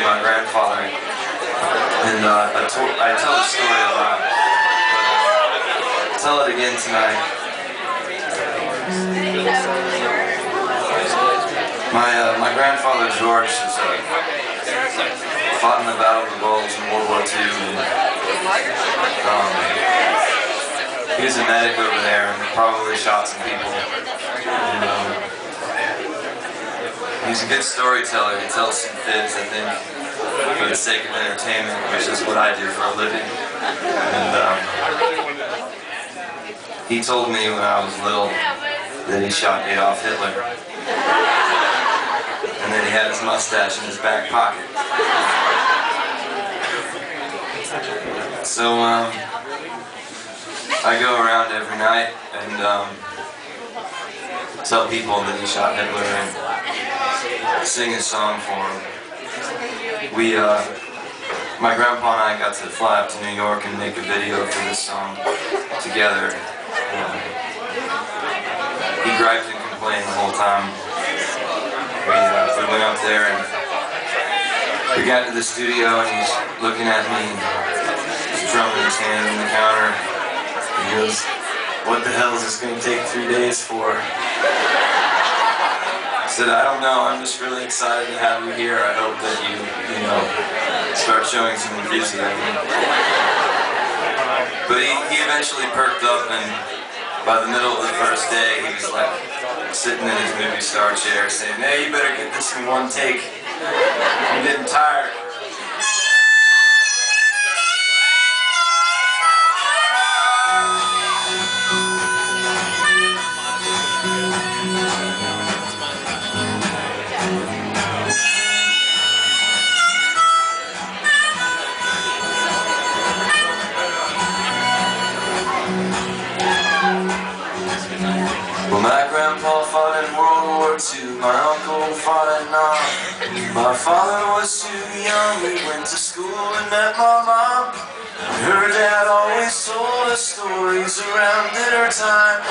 my grandfather, and I tell the story a lot, but I'll tell it again tonight. My grandfather George fought in the Battle of the Bulge in World War II, and he was a medic over there and probably shot some people. And, he's a good storyteller. He tells some fibs, I think, for the sake of entertainment, which is what I do for a living. And he told me when I was little that he shot Adolf Hitler, and then he had his mustache in his back pocket. So I go around every night and tell people that he shot Hitler and sing his song for him. My grandpa and I got to fly up to New York and make a video for this song together. He griped and complained the whole time. We went up there and we got to the studio and he's looking at me, he's drumming his hand on the counter. He goes, "What the hell is this going to take 3 days for?" I said, "I don't know, I'm just really excited to have you here. I hope that you start showing some enthusiasm." But he eventually perked up, and by the middle of the first day, he was like sitting in his movie star chair saying, "Hey, you better get this in one take. I'm getting tired." Well, my grandpa fought in World War II, my uncle fought in Nam. My father was too young, we went to school and met my mom. Her dad always told us stories around dinner time.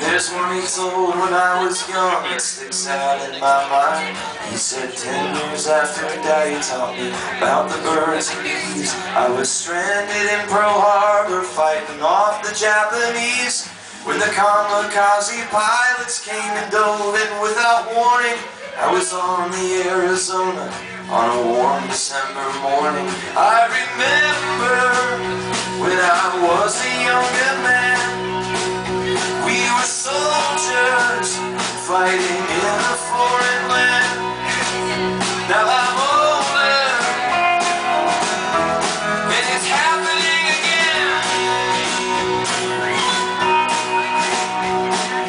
There's one he told when I was young, it sticks out in my mind. He said 10 years after Daddy taught me about the birds and bees, I was stranded in Pearl Harbor fighting off the Japanese. When the kamikaze pilots came and dove in without warning, I was on the Arizona on a warm December morning. I remember when I was a younger man, we were soldiers fighting in a foreign land. Now I'm older, and it's happening again.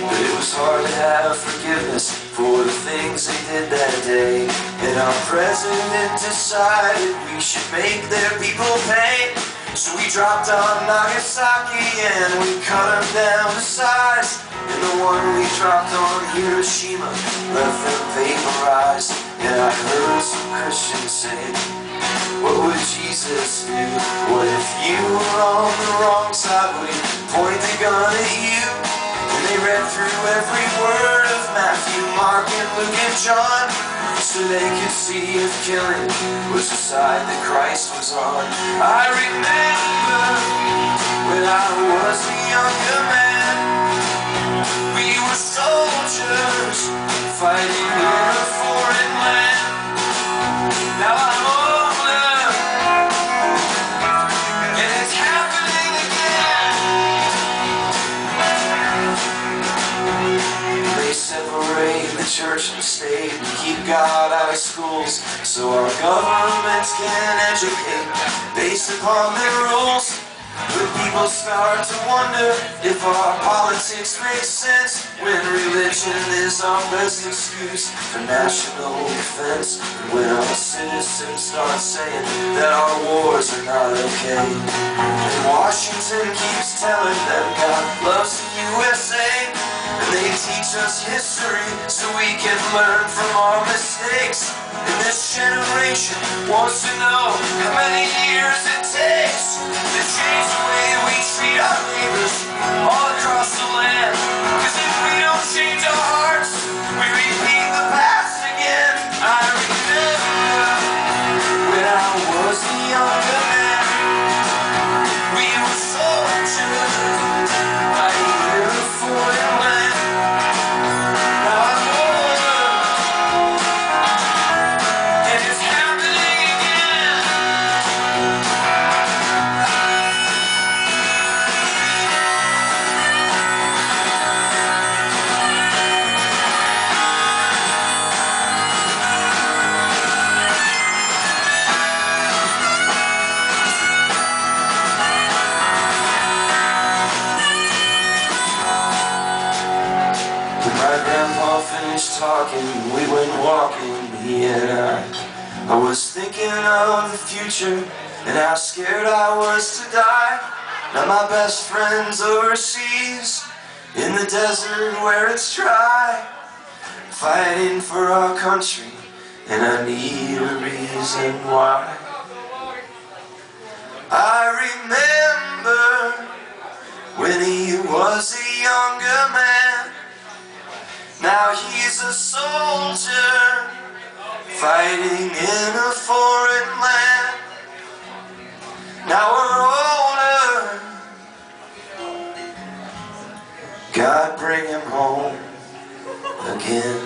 But it was hard to have forgiveness for the things they did that day, and our president decided we should make their people pay. So we dropped on Nagasaki and we cut them down to size, and the one we dropped on Hiroshima left them vaporized. And I heard some Christians say, what would Jesus do? What if you were on the wrong side? Would he point the gun at you? And they read through every word of Matthew, Mark, and Luke, and John, so they could see if killing was the side that Christ was on. I remember when I was a younger man, we were soldiers fighting in a foreign land. Now I'm older, and it's happening again. They separate the church and state and keep God out of schools, so our governments can educate based upon their rules. But people start to wonder if our politics make sense when religion is our best excuse for national defense, and when our citizens start saying that our wars are not okay. And Washington keeps telling them God loves the USA, and they teach us history so we can learn from our mistakes. And this generation wants to know how many years it takes to change the way we treat our neighbors all across the land. Cause if we don't change our hearts, we repeat the past again. I remember finished talking, we went walking, he and I was thinking of the future and how scared I was to die. Now my best friend's overseas, in the desert where it's dry, fighting for our country, and I need a reason why. I remember when he was a younger man. Now he's a soldier, fighting in a foreign land. Now we're older, God bring him home again.